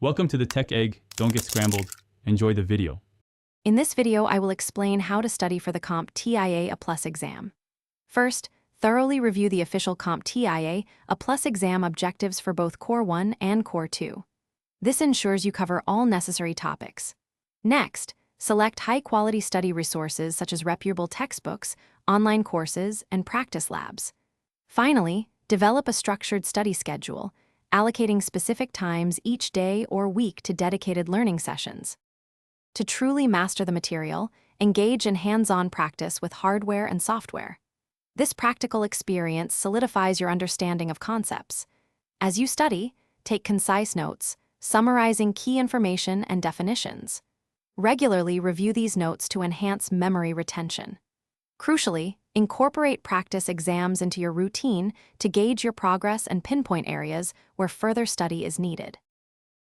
Welcome to the Tech Egg. Don't get scrambled. Enjoy the video. In this video, I will explain how to study for the CompTIA A+ exam. First, thoroughly review the official CompTIA A+ exam objectives for both Core 1 and Core 2. This ensures you cover all necessary topics. Next, select high-quality study resources such as reputable textbooks, online courses, and practice labs. Finally, develop a structured study schedule, allocating specific times each day or week to dedicated learning sessions. To truly master the material, engage in hands-on practice with hardware and software. This practical experience solidifies your understanding of concepts. As you study, take concise notes, summarizing key information and definitions. Regularly review these notes to enhance memory retention. Crucially, incorporate practice exams into your routine to gauge your progress and pinpoint areas where further study is needed.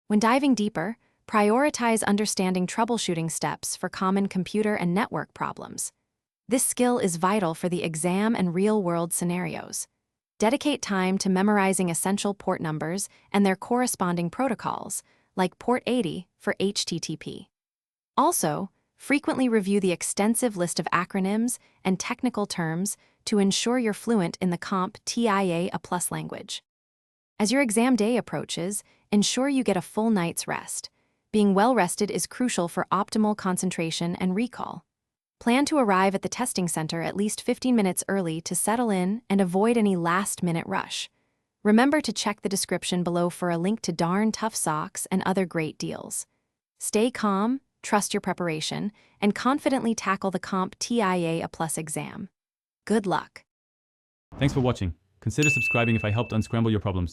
When diving deeper, prioritize understanding troubleshooting steps for common computer and network problems. This skill is vital for the exam and real-world scenarios. Dedicate time to memorizing essential port numbers and their corresponding protocols, like port 80 for HTTP. Also, frequently review the extensive list of acronyms and technical terms to ensure you're fluent in the CompTIA A+ language. As your exam day approaches, ensure you get a full night's rest. Being well-rested is crucial for optimal concentration and recall. Plan to arrive at the testing center at least 15 minutes early to settle in and avoid any last-minute rush. Remember to check the description below for a link to darn tough socks and other great deals. Stay calm, trust your preparation, and confidently tackle the CompTIA A+ exam. Good luck. Thanks for watching. Consider subscribing if I helped unscramble your problems.